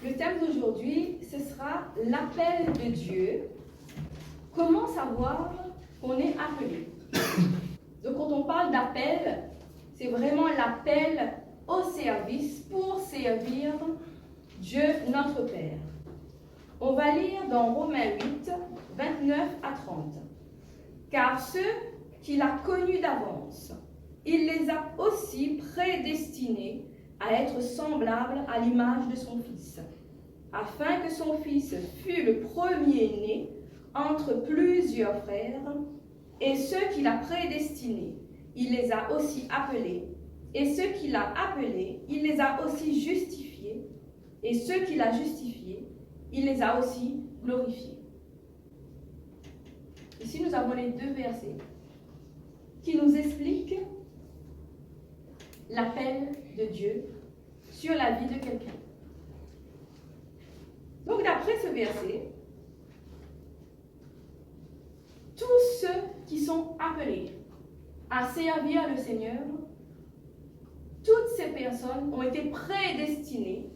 Le thème d'aujourd'hui, ce sera l'appel de Dieu. Comment savoir qu'on est appelé? Donc quand on parle d'appel, c'est vraiment l'appel au service pour servir Dieu notre Père. On va lire dans Romains 8, 29 à 30. Car ceux qu'il a connus d'avance, il les a aussi prédestinés à être semblables à l'image de son Fils, afin que son Fils fût le premier-né entre plusieurs frères. Et ceux qu'il a prédestinés, il les a aussi appelés. Et ceux qu'il a appelés, il les a aussi justifiés. Et ceux qu'il a justifiés, il les a aussi glorifiés. Ici, nous avons les deux versets qui nous expliquent l'appel de Dieu sur la vie de quelqu'un. Donc, d'après ce verset, tous ceux qui sont appelés à servir le Seigneur, toutes ces personnes ont été prédestinées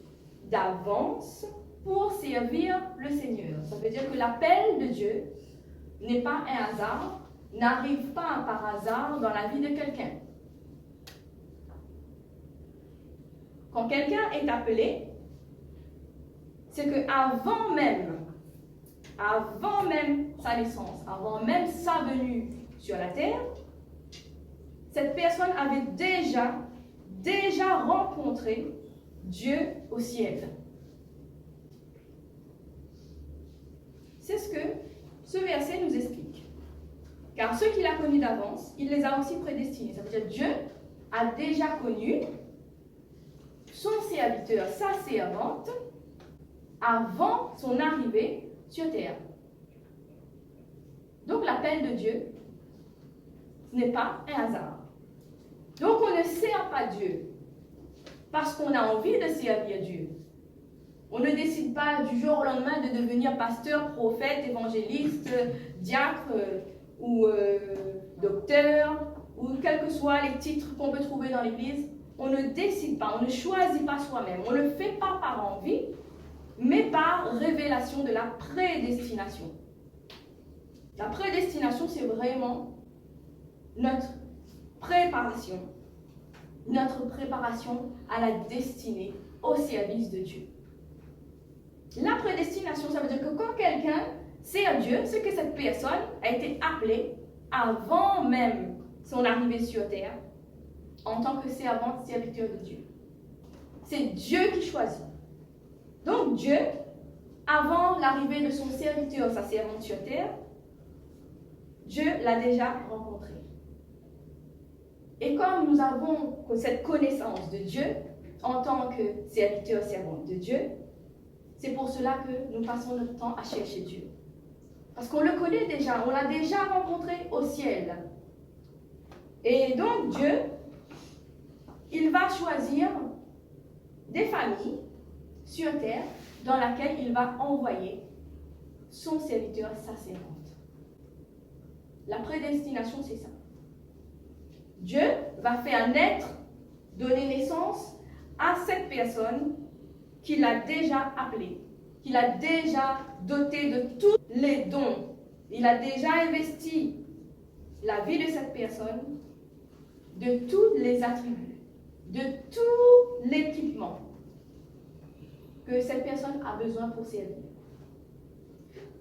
d'avance pour servir le Seigneur. Ça veut dire que l'appel de Dieu n'est pas un hasard, n'arrive pas par hasard dans la vie de quelqu'un. Quand quelqu'un est appelé, c'est qu'avant même sa naissance, avant même sa venue sur la terre, cette personne avait déjà rencontré Dieu au ciel. C'est ce que ce verset nous explique. Car ceux qu'il a connus d'avance, il les a aussi prédestinés. Ça veut dire que Dieu a déjà connu son serviteur, sa servante, avant son arrivée sur terre. Donc l'appel de Dieu, ce n'est pas un hasard. Donc on ne sert pas Dieu parce qu'on a envie de servir Dieu. On ne décide pas du jour au lendemain de devenir pasteur, prophète, évangéliste, diacre ou docteur, ou quels que soient les titres qu'on peut trouver dans l'Église. On ne décide pas, on ne choisit pas soi-même. On ne le fait pas par envie, mais par révélation de la prédestination. La prédestination, c'est vraiment notre préparation à la destinée, au service de Dieu. La prédestination, ça veut dire que quand quelqu'un sert Dieu, c'est que cette personne a été appelée avant même son arrivée sur terre en tant que servante, serviteur de Dieu. C'est Dieu qui choisit. Donc Dieu, avant l'arrivée de son serviteur, sa servante sur terre, Dieu l'a déjà rencontré. Et comme nous avons cette connaissance de Dieu en tant que serviteur, servante de Dieu, c'est pour cela que nous passons notre temps à chercher Dieu. Parce qu'on le connaît déjà, on l'a déjà rencontré au ciel. Et donc Dieu, il va choisir des familles sur terre dans laquelle il va envoyer son serviteur, sa servante. La prédestination, c'est ça. Dieu va faire naître, donner naissance à cette personne qu'il a déjà appelée, qu'il a déjà dotée de tous les dons. Il a déjà investi la vie de cette personne de tous les attributs, de tout l'équipement que cette personne a besoin pour servir.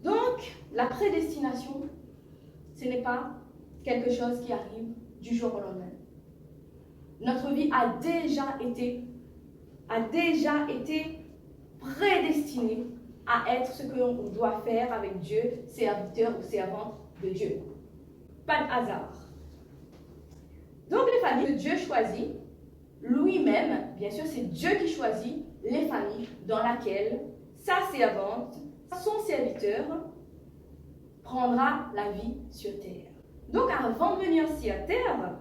Donc, la prédestination, ce n'est pas quelque chose qui arrive du jour au lendemain. Notre vie a déjà été prédestinée à être ce que l'on doit faire avec Dieu, serviteur ou servante de Dieu. Pas de hasard. Donc les familles que Dieu choisit, lui-même, bien sûr, c'est Dieu qui choisit les familles dans lesquelles sa servante, son serviteur, prendra la vie sur terre. Donc avant de venir sur terre,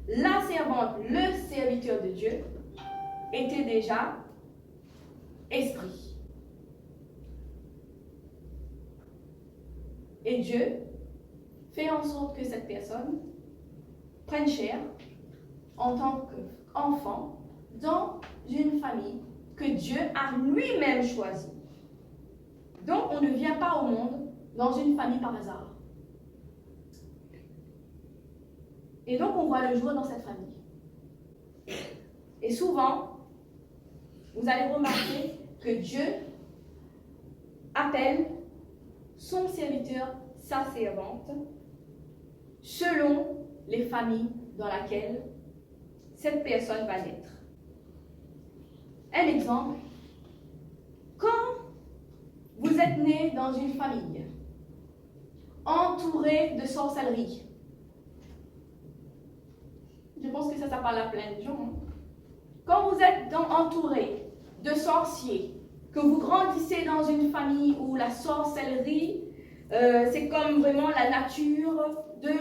la servante, le serviteur de Dieu, était déjà esprit. Et Dieu fait en sorte que cette personne prenne chair en tant qu'enfant dans une famille que Dieu a lui-même choisi. Donc, on ne vient pas au monde dans une famille par hasard. Et donc, on voit le jour dans cette famille. Et souvent, vous allez remarquer que Dieu appelle son serviteur, sa servante, selon les familles dans lesquelles cette personne va naître. Un exemple, quand vous êtes né dans une famille entourée de sorcellerie, je pense que ça parle à plein de gens. Hein? Quand vous êtes entouré de sorciers, que vous grandissez dans une famille où la sorcellerie, c'est comme vraiment la nature de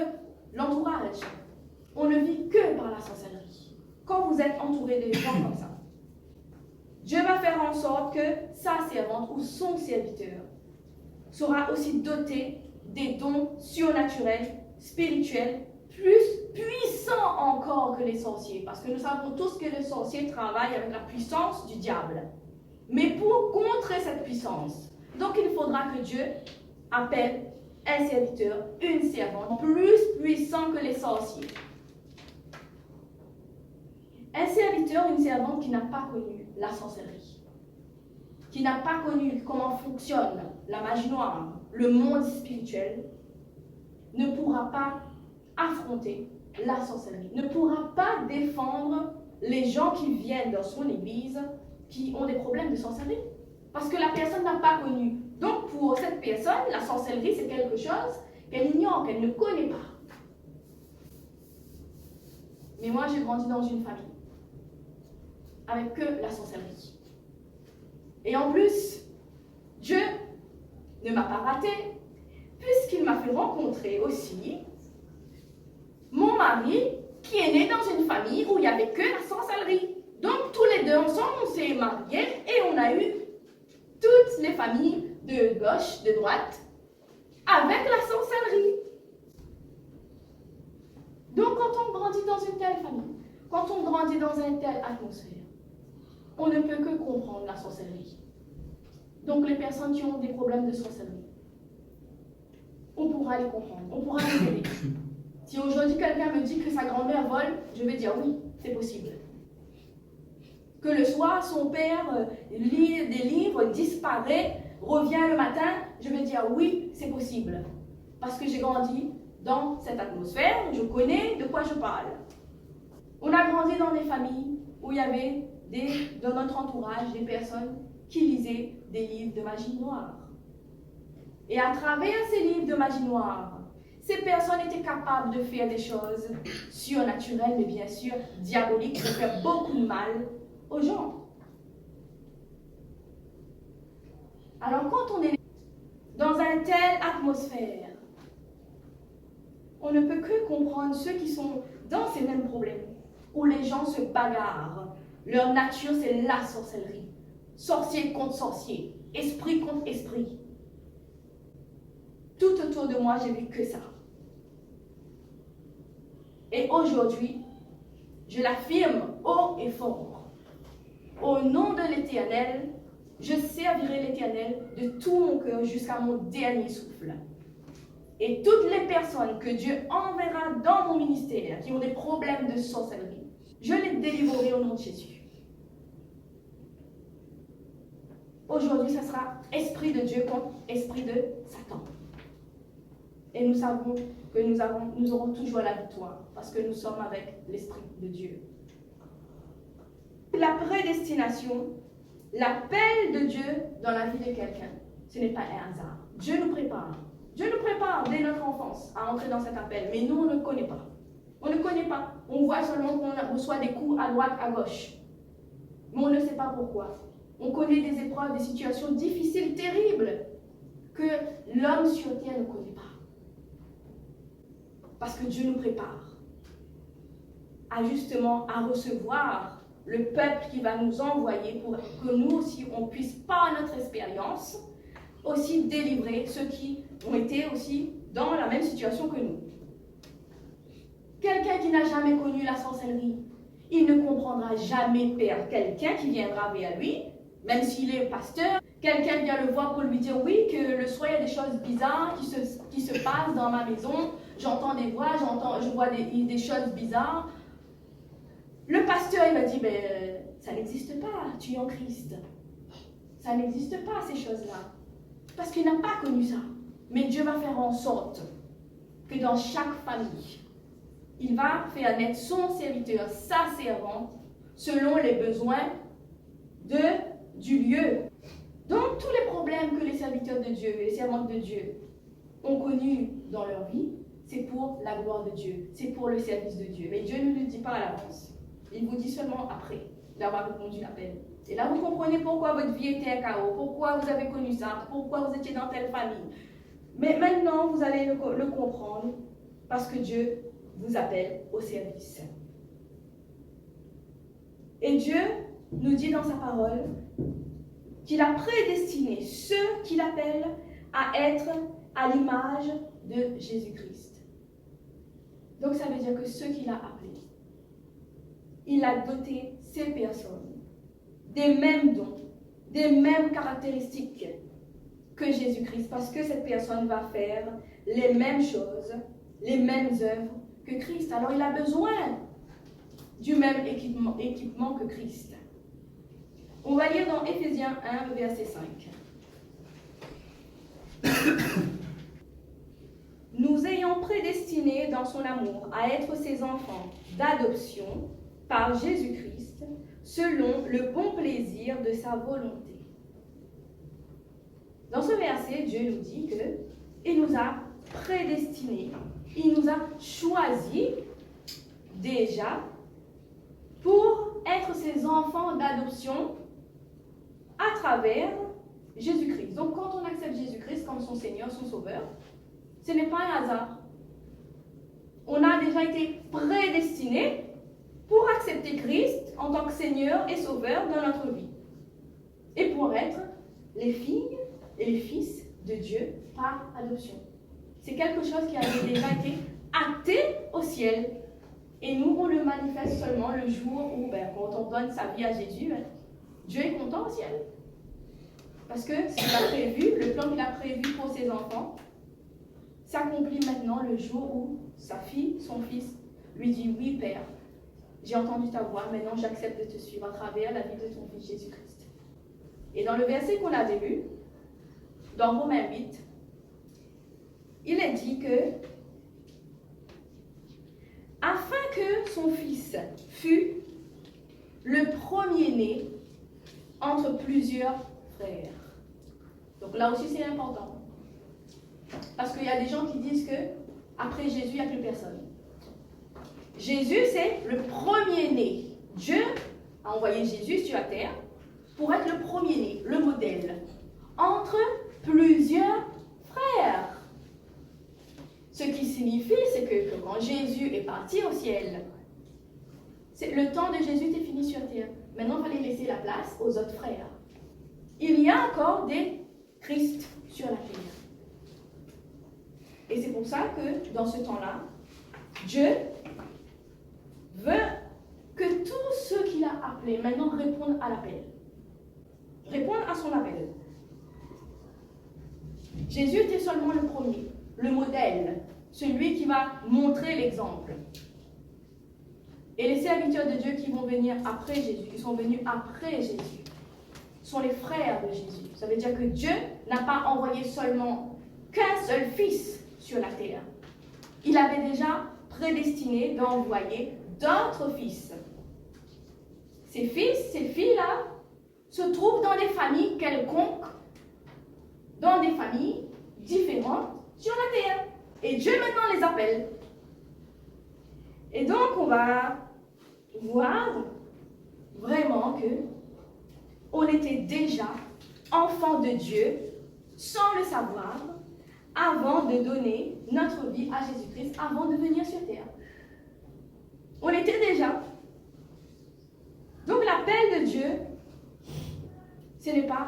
l'entourage. On ne vit que par la sorcellerie. Quand vous êtes entouré de gens comme ça, Dieu va faire en sorte que sa servante ou son serviteur sera aussi doté des dons surnaturels, spirituels, plus puissants encore que les sorciers. Parce que nous savons tous que les sorciers travaillent avec la puissance du diable. Mais pour contrer cette puissance, donc il faudra que Dieu appelle un serviteur, une servante, plus puissant que les sorciers. Un serviteur, une servante qui n'a pas connu la sorcellerie, qui n'a pas connu comment fonctionne la magie noire, le monde spirituel, ne pourra pas affronter la sorcellerie, ne pourra pas défendre les gens qui viennent dans son église qui ont des problèmes de sorcellerie. Parce que la personne n'a pas connu. Donc pour cette personne, la sorcellerie, c'est quelque chose qu'elle ignore, qu'elle ne connaît pas. Mais moi, j'ai grandi dans une famille avec que la sorcellerie. Et en plus, Dieu ne m'a pas raté, puisqu'il m'a fait rencontrer aussi mon mari qui est né dans une famille où il n'y avait que la sorcellerie. Donc tous les deux ensemble, on s'est mariés et on a eu toutes les familles de gauche, de droite, avec la sorcellerie. Donc quand on grandit dans une telle famille, quand on grandit dans une telle atmosphère, on ne peut que comprendre la sorcellerie. Donc les personnes qui ont des problèmes de sorcellerie, on pourra les comprendre, on pourra les aider. Si aujourd'hui quelqu'un me dit que sa grand-mère vole, je vais dire oui, c'est possible. Que le soir, son père lit des livres, disparaît, revient le matin, je vais dire oui, c'est possible. Parce que j'ai grandi dans cette atmosphère, je connais de quoi je parle. On a grandi dans des familles où il y avait dans notre entourage des personnes qui lisaient des livres de magie noire. Et à travers ces livres de magie noire, ces personnes étaient capables de faire des choses surnaturelles, mais bien sûr diaboliques, de faire beaucoup de mal aux gens. Alors quand on est dans une telle atmosphère, on ne peut que comprendre ceux qui sont dans ces mêmes problèmes, où les gens se bagarrent. Leur nature, c'est la sorcellerie. Sorcier contre sorcier, esprit contre esprit. Tout autour de moi, j'ai vu que ça. Et aujourd'hui, je l'affirme haut et fort. Au nom de l'Éternel, je servirai l'Éternel de tout mon cœur jusqu'à mon dernier souffle. Et toutes les personnes que Dieu enverra dans mon ministère qui ont des problèmes de sorcellerie, je les délivrerai au nom de Jésus. Aujourd'hui, ce sera esprit de Dieu contre esprit de Satan. Et nous savons que nous aurons toujours la victoire parce que nous sommes avec l'esprit de Dieu. La prédestination, l'appel de Dieu dans la vie de quelqu'un, ce n'est pas un hasard. Dieu nous prépare. Dieu nous prépare dès notre enfance à entrer dans cet appel, mais nous, on ne connaît pas. On ne connaît pas. On voit seulement qu'on reçoit des coups à droite, à gauche. Mais on ne sait pas pourquoi. On connaît des épreuves, des situations difficiles, terribles, que l'homme sur terre ne connaît pas. Parce que Dieu nous prépare à justement à recevoir le peuple qui va nous envoyer pour que nous aussi, on puisse, par notre expérience, aussi délivrer ceux qui ont été aussi dans la même situation que nous. Quelqu'un qui n'a jamais connu la sorcellerie, Il ne comprendra jamais quelqu'un qui viendra vers lui, même s'il est pasteur. Quelqu'un vient le voir pour lui dire oui, que le soir il y a des choses bizarres qui se passent dans ma maison. J'entends des voix, je vois des choses bizarres. Le pasteur, il va dire, ben, ça n'existe pas, tu es en Christ. Ça n'existe pas, ces choses-là. Parce qu'il n'a pas connu ça. Mais Dieu va faire en sorte que dans chaque famille, il va faire naître son serviteur, sa servante, selon les besoins du lieu. Donc, tous les problèmes que les serviteurs de Dieu, les servantes de Dieu ont connus dans leur vie, c'est pour la gloire de Dieu, c'est pour le service de Dieu. Mais Dieu ne le dit pas à l'avance. Il vous dit seulement après d'avoir répondu l'appel. Et là, vous comprenez pourquoi votre vie était un chaos, pourquoi vous avez connu ça, pourquoi vous étiez dans telle famille. Mais maintenant, vous allez le comprendre parce que Dieu vous appelle au service. Et Dieu nous dit dans sa parole qu'il a prédestiné ceux qu'il appelle à être à l'image de Jésus-Christ. Donc ça veut dire que ceux qu'il a appelés, il a doté ces personnes des mêmes dons, des mêmes caractéristiques que Jésus-Christ, parce que cette personne va faire les mêmes choses, les mêmes œuvres que Christ. Alors il a besoin du même équipement que Christ. On va lire dans Éphésiens 1, verset 5. Nous ayons prédestinés dans son amour à être ses enfants d'adoption par Jésus-Christ, selon le bon plaisir de sa volonté. Dans ce verset, Dieu nous dit qu'il nous a prédestinés, il nous a choisis déjà pour être ses enfants d'adoption à travers Jésus-Christ. Donc quand on accepte Jésus-Christ comme son Seigneur, son Sauveur, ce n'est pas un hasard. On a déjà été prédestinés pour accepter Christ en tant que Seigneur et Sauveur dans notre vie. Et pour être les filles et les fils de Dieu par adoption. C'est quelque chose qui avait déjà été acté au ciel. Et nous, on le manifeste seulement le jour où, quand on donne sa vie à Jésus, Dieu est content au ciel. Parce que ce qu'il a prévu, le plan qu'il a prévu pour ses enfants, s'accomplit maintenant le jour où sa fille, son fils, lui dit « Oui, Père, j'ai entendu ta voix, maintenant j'accepte de te suivre à travers la vie de ton fils Jésus-Christ. » Et dans le verset qu'on avait lu, dans Romains 8, il est dit que afin que son fils fût le premier-né entre plusieurs frères. Donc là aussi c'est important. Parce qu'il y a des gens qui disent que après Jésus, il n'y a plus personne. Jésus, c'est le premier-né. Dieu a envoyé Jésus sur la terre pour être le premier-né, le modèle, entre plusieurs frères. Ce qui signifie, c'est que quand Jésus est parti au ciel, le temps de Jésus était fini sur la terre. Maintenant, il fallait laisser la place aux autres frères. Il y a encore des Christ sur la terre. Et c'est pour ça que, dans ce temps-là, Dieu veut que tous ceux qu'il a appelés maintenant répondent à l'appel. Répondent à son appel. Jésus était seulement le premier, le modèle, celui qui va montrer l'exemple. Et les serviteurs de Dieu qui vont venir après Jésus, qui sont venus après Jésus, sont les frères de Jésus. Ça veut dire que Dieu n'a pas envoyé seulement qu'un seul fils sur la terre. Il avait déjà prédestiné d'envoyer d'autres fils. Ces fils, ces filles-là, se trouvent dans des familles quelconques, dans des familles différentes sur la terre. Et Dieu maintenant les appelle. Et donc on va voir vraiment que on était déjà enfants de Dieu sans le savoir avant de donner notre vie à Jésus-Christ, avant de venir sur terre. On était déjà. Donc l'appel de Dieu, ce n'est pas,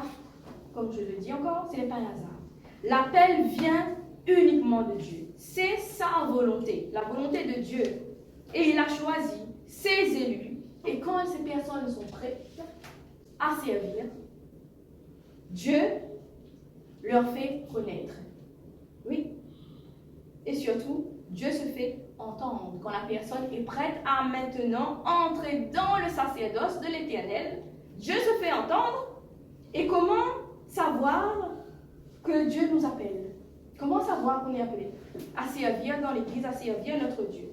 comme je le dis encore, ce n'est pas un hasard. L'appel vient uniquement de Dieu. C'est sa volonté, la volonté de Dieu. Et il a choisi ses élus Et quand ces personnes sont prêtes à servir, Dieu leur fait connaître. Oui. Et surtout, Dieu se fait entendre. Quand la personne est prête à maintenant entrer dans le sacerdoce de l'Éternel, Dieu se fait entendre. Et comment savoir que Dieu nous appelle? Comment savoir qu'on est appelé à servir dans l'Église, à servir notre Dieu?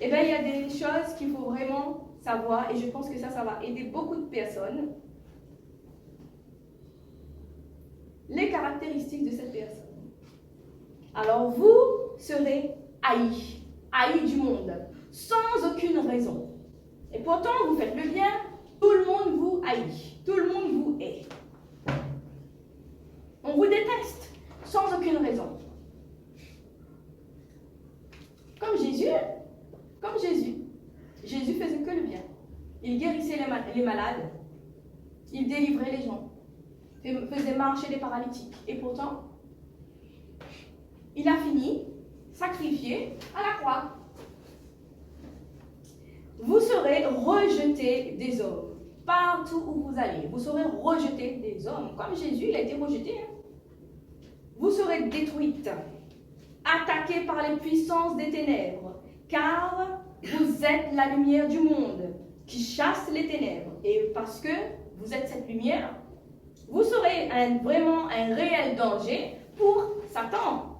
Eh bien, il y a des choses qu'il faut vraiment savoir, et je pense que ça va aider beaucoup de personnes. Les caractéristiques de cette personne. Alors, vous serez haïs du monde, sans aucune raison. Et pourtant, vous faites le bien, tout le monde vous haït, tout le monde vous hait. On vous déteste, sans aucune raison. Comme Jésus. Jésus faisait que le bien. Il guérissait les malades, il délivrait les gens, faisait marcher les paralytiques. Et pourtant, il a fini sacrifié à la croix. Vous serez rejetés des hommes. Partout où vous allez, vous serez rejetés des hommes. Comme Jésus, il a été rejeté. Vous serez détruites, attaquées par les puissances des ténèbres, car vous êtes la lumière du monde qui chasse les ténèbres. Et parce que vous êtes cette lumière, vous serez vraiment un réel danger pour Satan.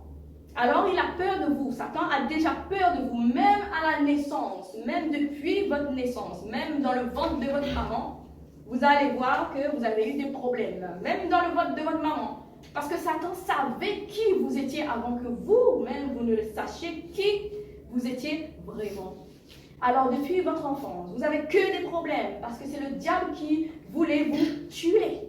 Alors il a peur de vous. Satan a déjà peur de vous, même à la naissance, même depuis votre naissance, même dans le ventre de votre maman. Vous allez voir que vous avez eu des problèmes, même dans le ventre de votre maman. Parce que Satan savait qui vous étiez avant que vous-même vous ne le sachiez qui vous étiez vraiment. Alors depuis votre enfance, vous n'avez que des problèmes parce que c'est le diable qui voulait vous tuer.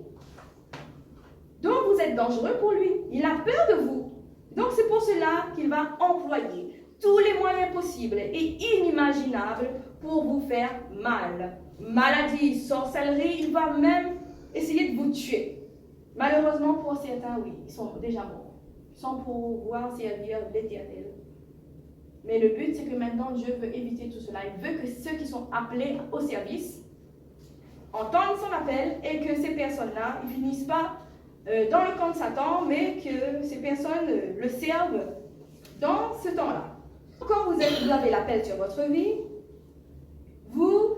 Donc vous êtes dangereux pour lui. Il a peur de vous. Donc c'est pour cela qu'il va employer tous les moyens possibles et inimaginables pour vous faire mal. Maladie, sorcellerie, il va même essayer de vous tuer. Malheureusement pour certains, oui, ils sont déjà morts, sans pouvoir servir l'Éternel. Mais le but, c'est que maintenant Dieu veut éviter tout cela. Il veut que ceux qui sont appelés au service entendent son appel et que ces personnes-là ne finissent pas dans le camp de Satan, mais que ces personnes le servent dans ce temps-là. Quand vous avez l'appel sur votre vie, vous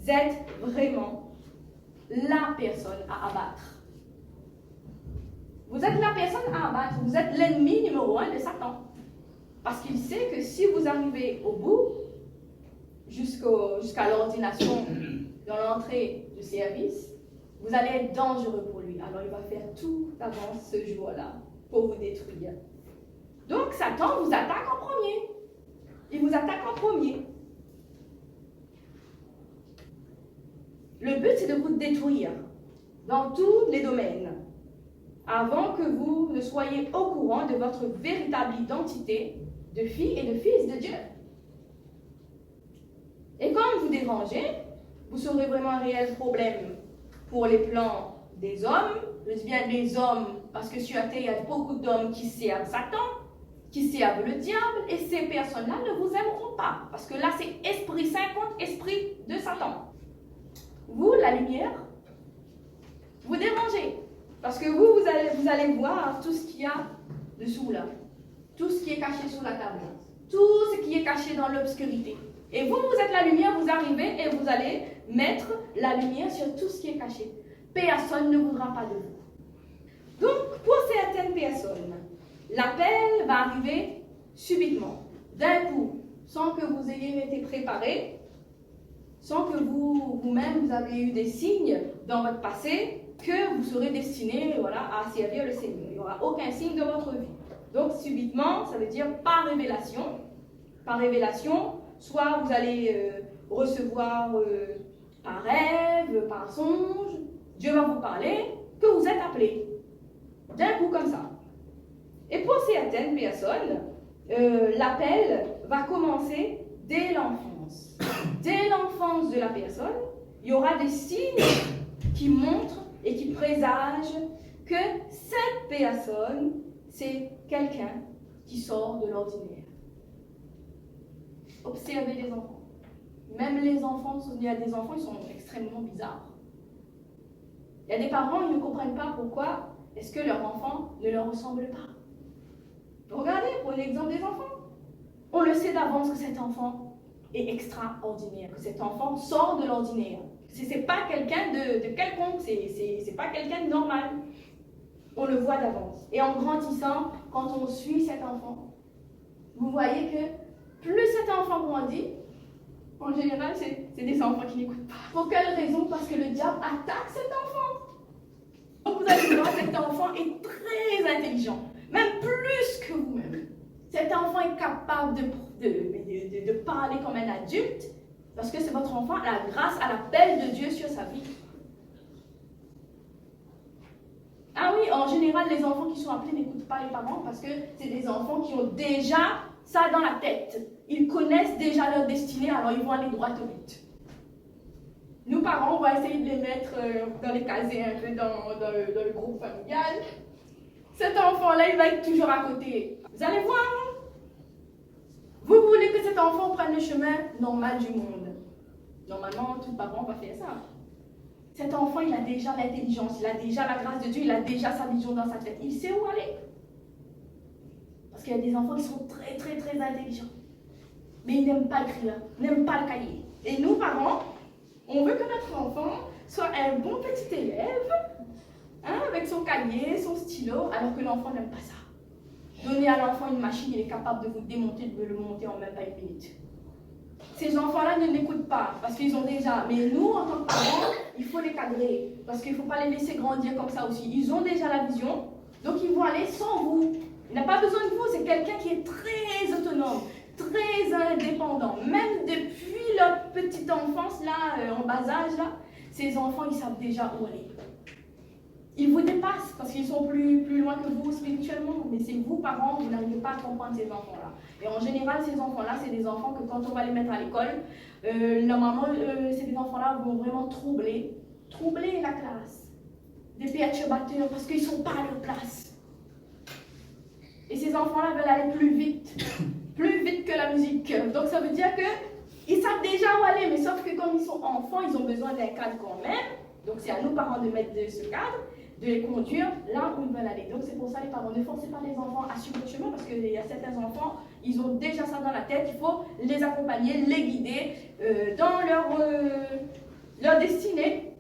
êtes vraiment la personne à abattre. Vous êtes la personne à abattre. Vous êtes l'ennemi numéro 1 de Satan. Parce qu'il sait que si vous arrivez au bout, jusqu'à l'ordination, dans l'entrée du service, vous allez être dangereux pour lui. Alors il va faire tout avant ce jour-là pour vous détruire. Donc Satan vous attaque en premier. Il vous attaque en premier. Le but, c'est de vous détruire dans tous les domaines, avant que vous ne soyez au courant de votre véritable identité de fille et de fils de Dieu. Et quand vous dérangez, vous serez vraiment un réel problème pour les plans des hommes. Je dis bien des hommes, parce que sur la terre, il y a beaucoup d'hommes qui servent Satan, qui servent le diable, et ces personnes-là ne vous aimeront pas, parce que là, c'est esprit saint contre esprit de Satan. Vous, la lumière, vous dérangez, parce que vous allez voir tout ce qu'il y a dessous là, tout ce qui est caché sous la table, tout ce qui est caché dans l'obscurité. Et vous êtes la lumière, vous arrivez et vous allez mettre la lumière sur tout ce qui est caché. Personne ne voudra pas de vous. Donc, pour certaines personnes, l'appel va arriver subitement, d'un coup, sans que vous ayez été préparé, sans que vous-même vous avez eu des signes dans votre passé que vous serez destiné à servir le Seigneur. Il n'y aura aucun signe de votre vie. Donc, subitement, ça veut dire par révélation. Par révélation, soit vous allez recevoir par rêve, par songe, Dieu va vous parler, que vous êtes appelé. D'un coup comme ça. Et pour certaines personnes, l'appel va commencer dès l'enfance. Dès l'enfance de la personne, il y aura des signes qui montrent et qui présagent que cette personne, c'est quelqu'un qui sort de l'ordinaire. Observez les enfants. Même les enfants, il y a des enfants, ils sont extrêmement bizarres. Il y a des parents, ils ne comprennent pas pourquoi est-ce que leur enfant ne leur ressemble pas. Regardez, pour l'exemple des enfants. On le sait d'avance que cet enfant est extraordinaire, que cet enfant sort de l'ordinaire. C'est pas quelqu'un de quelconque, c'est pas quelqu'un de normal. On le voit d'avance. Et en grandissant, quand on suit cet enfant, vous voyez que plus cet enfant grandit, en général, c'est des enfants qui n'écoutent pas. Pour quelle raison? Parce que le diable attaque cet enfant. Donc vous allez voir, cet enfant est très intelligent, même plus que vous-même. Cet enfant est capable de parler comme un adulte, parce que c'est votre enfant, grâce à l'appel de Dieu sur sa vie. Ah oui, en général, les enfants qui sont appelés n'écoutent pas les parents parce que c'est des enfants qui ont déjà ça dans la tête. Ils connaissent déjà leur destinée, alors ils vont aller droit au but. Nous, parents, on va essayer de les mettre dans les casiers un peu dans le groupe familial. Cet enfant-là, il va être toujours à côté. Vous allez voir, vous voulez que cet enfant prenne le chemin normal du monde. Normalement, tout parent va faire ça. Cet enfant, il a déjà l'intelligence, il a déjà la grâce de Dieu, il a déjà sa vision dans sa tête. Il sait où aller. Parce qu'il y a des enfants qui sont très, très, très intelligents. Mais ils n'aiment pas écrire, n'aiment pas le cahier. Et nous, parents, on veut que notre enfant soit un bon petit élève, avec son cahier, son stylo, alors que l'enfant n'aime pas ça. Donnez à l'enfant une machine, il est capable de vous démonter, de le monter en même pas une minute. Ces enfants-là ne l'écoutent pas, parce qu'ils ont déjà... Mais nous, en tant que parents, il faut les cadrer, parce qu'il ne faut pas les laisser grandir comme ça aussi. Ils ont déjà la vision, donc ils vont aller sans vous. Il n'a pas besoin de vous, c'est quelqu'un qui est très autonome, très indépendant. Même depuis leur petite enfance, là, en bas âge, là, ces enfants, ils savent déjà où aller. Ils vous dépassent, parce qu'ils sont plus loin que vous spirituellement. Mais c'est vous, parents, vous n'arrivez pas à comprendre ces enfants-là. Et en général, ces enfants-là, c'est des enfants que quand on va les mettre à l'école, normalement, c'est des enfants-là qui vont vraiment troubler la classe. Des perturbateurs, parce qu'ils ne sont pas à leur place. Et ces enfants-là veulent aller plus vite que la musique. Donc ça veut dire qu'ils savent déjà où aller, mais sauf que comme ils sont enfants, ils ont besoin d'un cadre quand même. Donc c'est à nous, parents, de mettre de ce cadre, de les conduire là où ils veulent aller. Donc c'est pour ça, les parents, ne forcez pas les enfants à suivre le chemin, parce qu'il y a certains enfants, ils ont déjà ça dans la tête, il faut les accompagner, les guider dans leur destinée.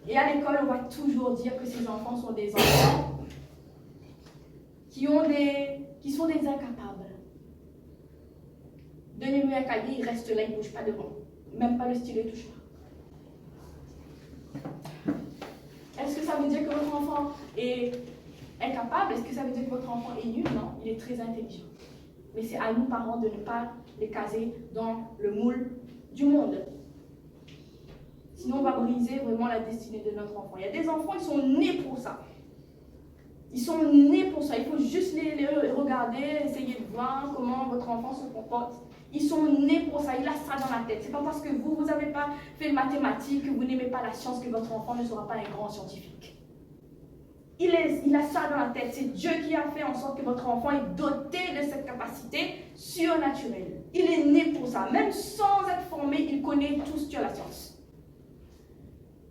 Et à l'école, on va toujours dire que ces enfants sont des enfants qui sont des incapables. Donnez-lui un cahier, il reste là, il ne bouge pas devant. Même pas le stylo ne touche pas. Est-ce que ça veut dire que votre enfant est incapable? Est-ce que ça veut dire que votre enfant est nul? Non, il est très intelligent. Mais c'est à nous, parents, de ne pas les caser dans le moule du monde. Sinon, on va briser vraiment la destinée de notre enfant. Il y a des enfants, ils sont nés pour ça. Ils sont nés pour ça. Il faut juste les regarder, essayer de voir comment votre enfant se comporte. Ils sont nés pour ça. Il a ça dans la tête. C'est pas parce que vous n'avez pas fait le mathématique, que vous n'aimez pas la science, que votre enfant ne sera pas un grand scientifique. Il a ça dans la tête. C'est Dieu qui a fait en sorte que votre enfant est doté de cette capacité surnaturelle. Il est né pour ça. Même sans être formé, il connaît tout sur la science.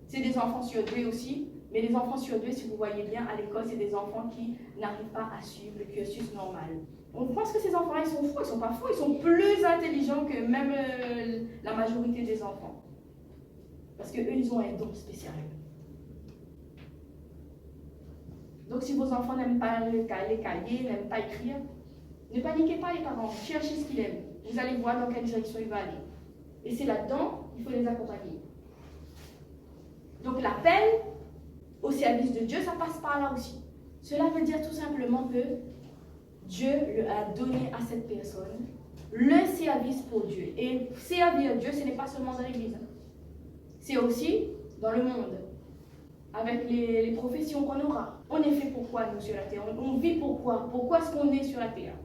C'est des enfants surdoués aussi. Mais les enfants surdoués, si vous voyez bien, à l'école, c'est des enfants qui n'arrivent pas à suivre le cursus normal. On pense que ces enfants-là, ils sont fous. Ils ne sont pas fous. Ils sont plus intelligents que même la majorité des enfants. Parce qu'eux, ils ont un don spécial. Donc, si vos enfants n'aiment pas les cahiers, n'aiment pas écrire, ne paniquez pas, les parents. Cherchez ce qu'ils aiment. Vous allez voir dans quelle direction il va aller. Et c'est là-dedans qu'il faut les accompagner. Donc, l'appel au service de Dieu, ça passe par là aussi. Cela veut dire tout simplement que Dieu a donné à cette personne le service pour Dieu. Et servir Dieu, ce n'est pas seulement dans l'église. C'est aussi dans le monde. Avec les professions qu'on aura. On est fait pourquoi, nous, sur la terre? On vit pourquoi? Pourquoi est-ce qu'on est sur la terre?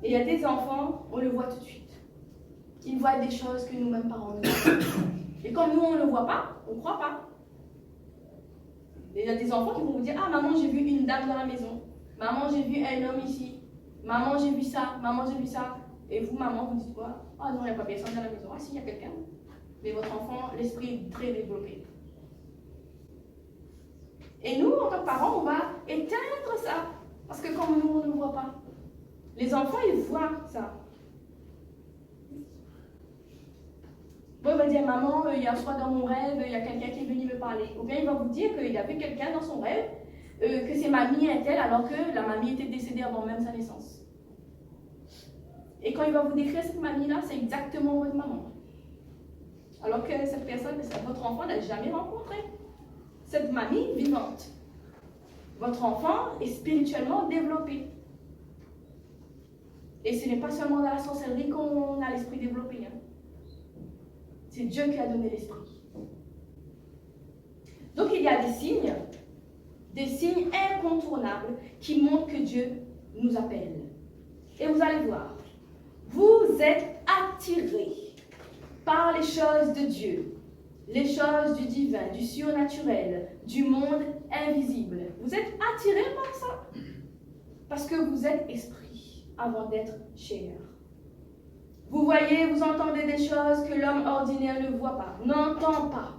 Et il y a des enfants, on le voit tout de suite. Ils voient des choses que nous-mêmes parents ne voient pas. Et comme nous, on ne le voit pas, on ne croit pas. Il y a des enfants qui vont vous dire, ah maman, j'ai vu une dame dans la maison. Maman, j'ai vu un homme ici. Maman, j'ai vu ça. Maman, j'ai vu ça. Et vous, maman, vous dites quoi? Ah non, il n'y a pas personne dans la maison. Ah si, il y a quelqu'un. Mais votre enfant, l'esprit est très développé. Et nous, en tant que parents, on va éteindre ça. Parce que comme nous, on ne le voit pas. Les enfants, ils voient ça. Bon, il va dire, maman, hier soir dans mon rêve, il y a quelqu'un qui est venu me parler. Ou bien il va vous dire qu'il y avait quelqu'un dans son rêve, que c'est mamie est-elle, alors que la mamie était décédée avant même sa naissance. Et quand il va vous décrire cette mamie-là, c'est exactement votre maman. Alors que cette personne, votre enfant n'a jamais rencontré cette mamie vivante. Votre enfant est spirituellement développé. Et ce n'est pas seulement dans la sorcellerie qu'on a l'esprit développé. Hein. C'est Dieu qui a donné l'esprit. Donc il y a des signes incontournables qui montrent que Dieu nous appelle. Et vous allez voir, vous êtes attirés par les choses de Dieu, les choses du divin, du surnaturel, du monde invisible. Vous êtes attirés par ça parce que vous êtes esprit avant d'être chair. Vous voyez, vous entendez des choses que l'homme ordinaire ne voit pas, n'entend pas,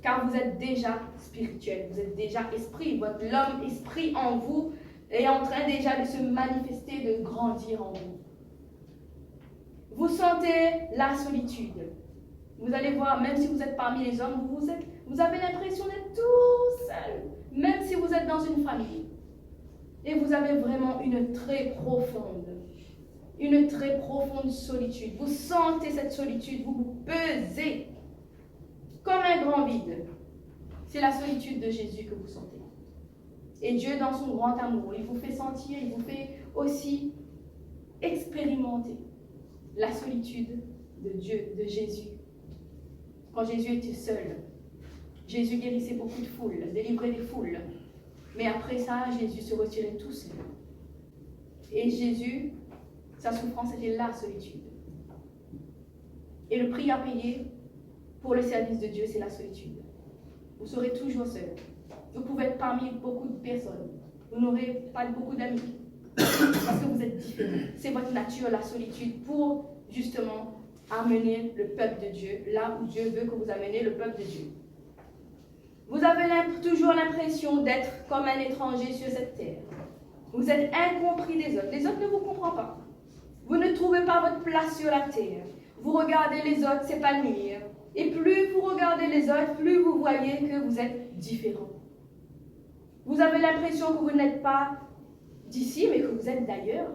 car vous êtes déjà spirituel, vous êtes déjà esprit. L'homme esprit en vous est en train déjà de se manifester, de grandir en vous. Vous sentez la solitude. Vous allez voir, même si vous êtes parmi les hommes, vous avez l'impression d'être tout seul, même si vous êtes dans une famille. Et vous avez vraiment une très profonde solitude. Vous sentez cette solitude, vous vous pesez comme un grand vide. C'est la solitude de Jésus que vous sentez. Et Dieu, dans son grand amour, il vous fait sentir, il vous fait aussi expérimenter la solitude de Dieu, de Jésus. Quand Jésus était seul, Jésus guérissait beaucoup de foules, délivrait des foules. Mais après ça, Jésus se retirait tout seul. Et Jésus, sa souffrance était la solitude. Et le prix à payer pour le service de Dieu, c'est la solitude. Vous serez toujours seul. Vous pouvez être parmi beaucoup de personnes. Vous n'aurez pas beaucoup d'amis. Parce que vous êtes différents. C'est votre nature, la solitude, pour justement amener le peuple de Dieu là où Dieu veut que vous ameniez le peuple de Dieu. Vous avez toujours l'impression d'être comme un étranger sur cette terre. Vous êtes incompris des autres. Les autres ne vous comprennent pas. Vous ne trouvez pas votre place sur la terre. Vous regardez les autres s'épanouir. Et plus vous regardez les autres, plus vous voyez que vous êtes différents. Vous avez l'impression que vous n'êtes pas d'ici, mais que vous êtes d'ailleurs.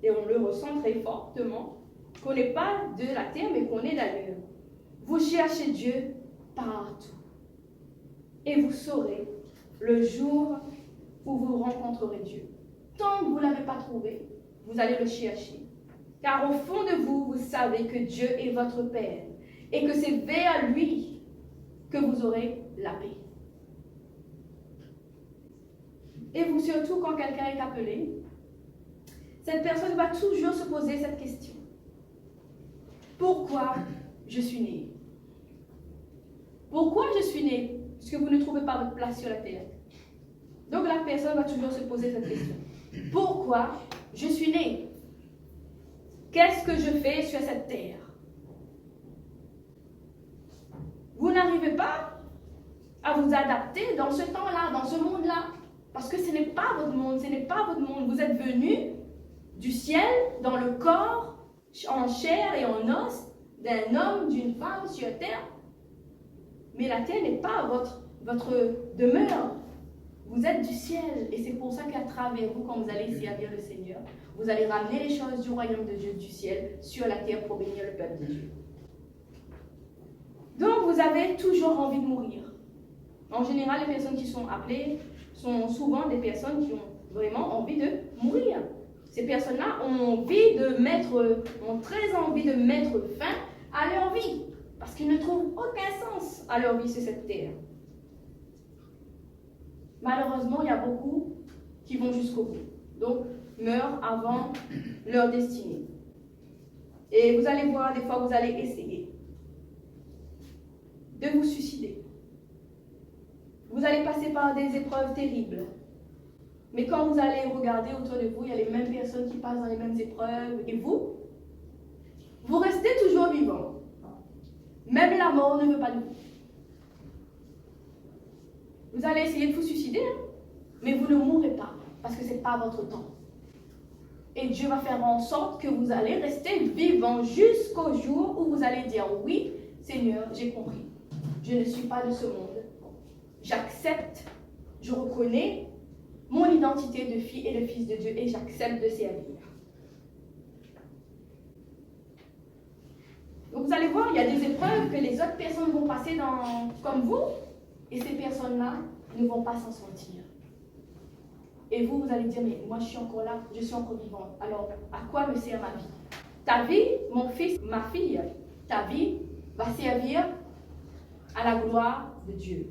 Et on le ressent très fortement. Qu'on n'est pas de la terre, mais qu'on est d'ailleurs. Vous cherchez Dieu partout. Et vous saurez le jour où vous rencontrerez Dieu. Tant que vous ne l'avez pas trouvé, vous allez le chercher. Car au fond de vous, vous savez que Dieu est votre Père et que c'est vers lui que vous aurez la paix. Et vous, surtout quand quelqu'un est appelé, cette personne va toujours se poser cette question. Pourquoi je suis né? Pourquoi je suis né? Puisque vous ne trouvez pas votre place sur la terre. Donc la personne va toujours se poser cette question. Pourquoi je suis né? Qu'est-ce que je fais sur cette terre? Vous n'arrivez pas à vous adapter dans ce temps-là, dans ce monde-là. Parce que ce n'est pas votre monde, ce n'est pas votre monde. Vous êtes venu du ciel, dans le corps, en chair et en os, d'un homme, d'une femme sur terre. Mais la terre n'est pas votre demeure. Vous êtes du ciel. Et c'est pour ça qu'à travers vous, quand vous allez servir le Seigneur, vous allez ramener les choses du royaume de Dieu, du ciel, sur la terre pour bénir le peuple de Dieu. Donc, vous avez toujours envie de mourir. En général, les personnes qui sont appelées sont souvent des personnes qui ont vraiment envie de mourir. Ces personnes-là ont très envie de mettre fin à leur vie. Parce qu'ils ne trouvent aucun sens à leur vie sur cette terre. Malheureusement, il y a beaucoup qui vont jusqu'au bout. Donc, meurent avant leur destinée. Et vous allez voir, des fois, vous allez essayer de vous suicider. Vous allez passer par des épreuves terribles. Mais quand vous allez regarder autour de vous, il y a les mêmes personnes qui passent dans les mêmes épreuves. Et vous restez toujours vivant. Même la mort ne veut pas de vous. Vous allez essayer de vous suicider, hein? Mais vous ne mourrez pas, parce que ce n'est pas votre temps. Et Dieu va faire en sorte que vous allez rester vivant jusqu'au jour où vous allez dire « Oui, Seigneur, j'ai compris. Je ne suis pas de ce monde. J'accepte, je reconnais mon identité de fille et de fils de Dieu et j'accepte de servir. » Donc vous allez voir, il y a des épreuves que les autres personnes vont passer comme vous, et ces personnes-là ne vont pas s'en sortir. Et vous allez dire, mais moi je suis encore là, je suis encore vivante. Alors, à quoi me sert ma vie? Ta vie, mon fils, ma fille, ta vie va servir à la gloire de Dieu.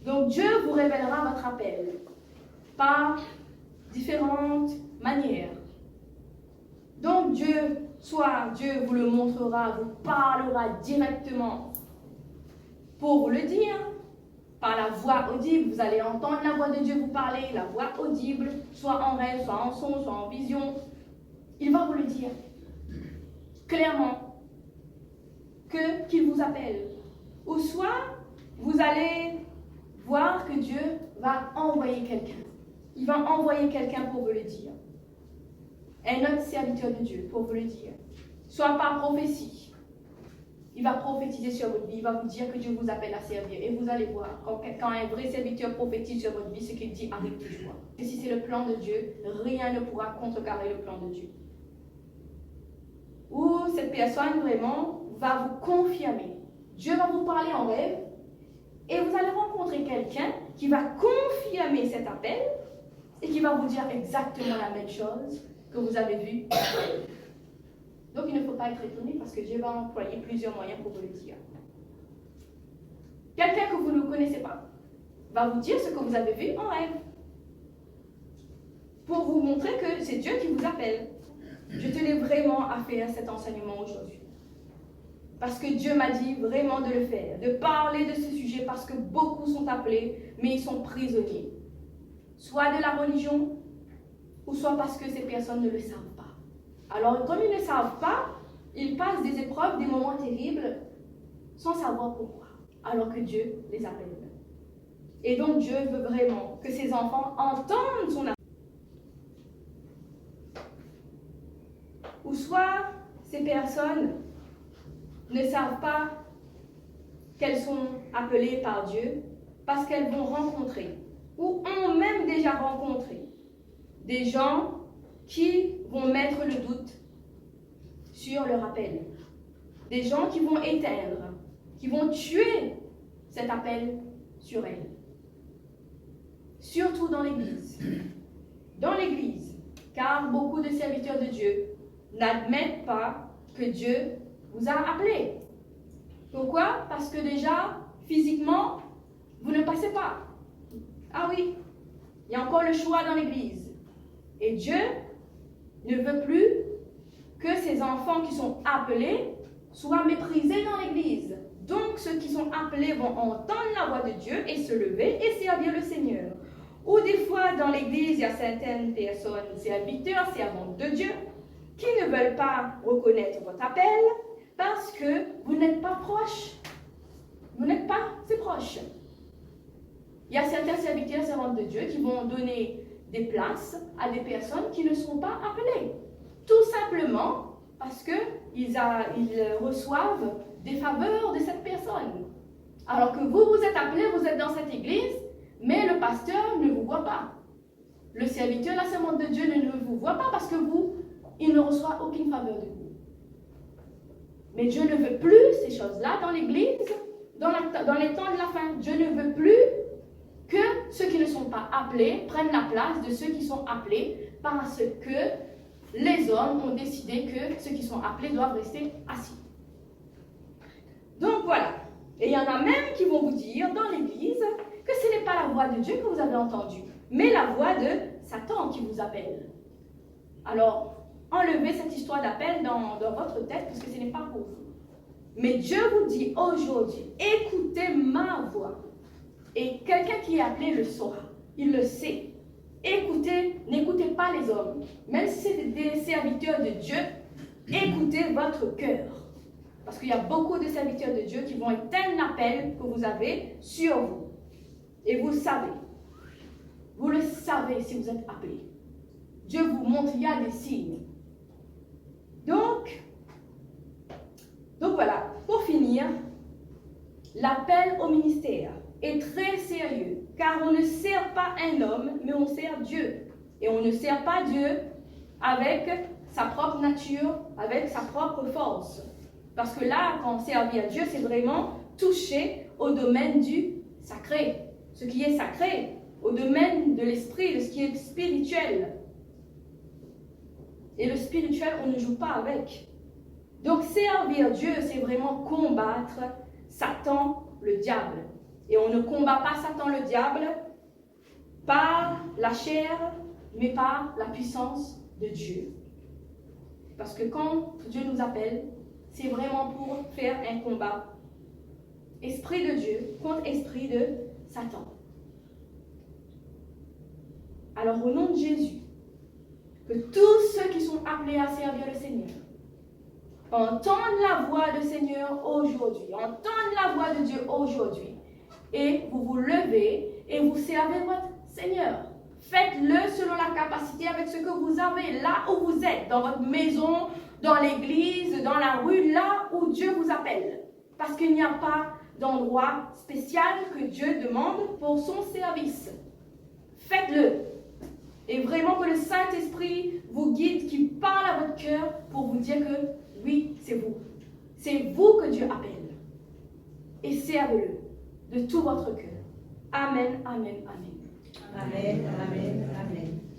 Donc Dieu vous révélera votre appel par différentes manières. Donc soit Dieu vous le montrera, vous parlera directement pour vous le dire, par la voix audible, vous allez entendre la voix de Dieu vous parler, la voix audible, soit en rêve, soit en son, soit en vision. Il va vous le dire clairement qu'il vous appelle. Ou soit vous allez voir que Dieu va envoyer quelqu'un. Il va envoyer quelqu'un pour vous le dire. Un autre serviteur de Dieu pour vous le dire. Soit par prophétie. Il va prophétiser sur votre vie, il va vous dire que Dieu vous appelle à servir. Et vous allez voir, quand un vrai serviteur prophétise sur votre vie, ce qu'il dit arrive toujours. Et si c'est le plan de Dieu, rien ne pourra contrecarrer le plan de Dieu. Ou cette personne vraiment va vous confirmer. Dieu va vous parler en rêve et vous allez rencontrer quelqu'un qui va confirmer cet appel et qui va vous dire exactement la même chose que vous avez vu. Donc il ne faut pas être étonné parce que Dieu va employer plusieurs moyens pour vous le dire. Quelqu'un que vous ne connaissez pas va vous dire ce que vous avez vu en rêve. Pour vous montrer que c'est Dieu qui vous appelle. Je tenais vraiment à faire cet enseignement aujourd'hui. Parce que Dieu m'a dit vraiment de le faire, de parler de ce sujet parce que beaucoup sont appelés, mais ils sont prisonniers. Soit de la religion, ou soit parce que ces personnes ne le savent pas. Alors, comme ils ne savent pas, ils passent des épreuves, des moments terribles, sans savoir pourquoi, alors que Dieu les appelle. Et donc, Dieu veut vraiment que ses enfants entendent son appel. Ou soit, ces personnes ne savent pas qu'elles sont appelées par Dieu, parce qu'elles vont rencontrer, ou ont même déjà rencontré, des gens qui vont mettre le doute sur leur appel. Des gens qui vont éteindre, qui vont tuer cet appel sur elles. Surtout dans l'Église. Dans l'Église, car beaucoup de serviteurs de Dieu n'admettent pas que Dieu vous a appelé. Pourquoi? Parce que déjà, physiquement, vous ne passez pas. Ah oui, il y a encore le choix dans l'Église. Et Dieu ne veut plus que ces enfants qui sont appelés soient méprisés dans l'Église. Donc, ceux qui sont appelés vont entendre la voix de Dieu et se lever et servir le Seigneur. Ou des fois, dans l'Église, il y a certaines personnes, serviteurs, servantes de Dieu, qui ne veulent pas reconnaître votre appel parce que vous n'êtes pas proche. Vous n'êtes pas si proche. Il y a certains serviteurs, servantes de Dieu qui vont donner des places à des personnes qui ne sont pas appelées. Tout simplement parce qu'ils reçoivent des faveurs de cette personne. Alors que vous êtes appelé, vous êtes dans cette église, mais le pasteur ne vous voit pas. Le serviteur, la servante de Dieu ne vous voit pas parce que il ne reçoit aucune faveur de vous. Mais Dieu ne veut plus ces choses-là dans l'église, dans les temps de la fin. Dieu ne veut plus que ceux qui ne sont pas appelés prennent la place de ceux qui sont appelés parce que les hommes ont décidé que ceux qui sont appelés doivent rester assis. Donc voilà. Et il y en a même qui vont vous dire dans l'église que ce n'est pas la voix de Dieu que vous avez entendue, mais la voix de Satan qui vous appelle. Alors, enlevez cette histoire d'appel dans votre tête parce que ce n'est pas pour vous. Mais Dieu vous dit aujourd'hui, écoutez ma voix. Et quelqu'un qui est appelé le saura. Il le sait. Écoutez, n'écoutez pas les hommes. Même si c'est des serviteurs de Dieu, écoutez votre cœur. Parce qu'il y a beaucoup de serviteurs de Dieu qui vont éteindre l'appel que vous avez sur vous. Et vous le savez. Vous le savez si vous êtes appelé. Dieu vous montre, il y a des signes. Donc voilà, pour finir, l'appel au ministère est très sérieux, car on ne sert pas un homme, mais on sert Dieu. Et on ne sert pas Dieu avec sa propre nature, avec sa propre force. Parce que là, quand on sert à Dieu, c'est vraiment toucher au domaine du sacré. Ce qui est sacré, au domaine de l'esprit, de ce qui est spirituel. Et le spirituel, on ne joue pas avec. Donc servir Dieu, c'est vraiment combattre Satan, le diable. Et on ne combat pas Satan, le diable, par la chair, mais par la puissance de Dieu. Parce que quand Dieu nous appelle, c'est vraiment pour faire un combat. Esprit de Dieu contre esprit de Satan. Alors au nom de Jésus, que tous ceux qui sont appelés à servir le Seigneur entendent la voix du Seigneur aujourd'hui, entendent la voix de Dieu aujourd'hui, et vous vous levez et vous servez votre Seigneur. Faites-le selon la capacité avec ce que vous avez, là où vous êtes, dans votre maison, dans l'église, dans la rue, là où Dieu vous appelle. Parce qu'il n'y a pas d'endroit spécial que Dieu demande pour son service. Faites-le. Et vraiment que le Saint-Esprit vous guide, qu'il parle à votre cœur pour vous dire que oui, c'est vous. C'est vous que Dieu appelle. Et servez-le de tout votre cœur. Amen, amen, amen. Amen, amen, amen.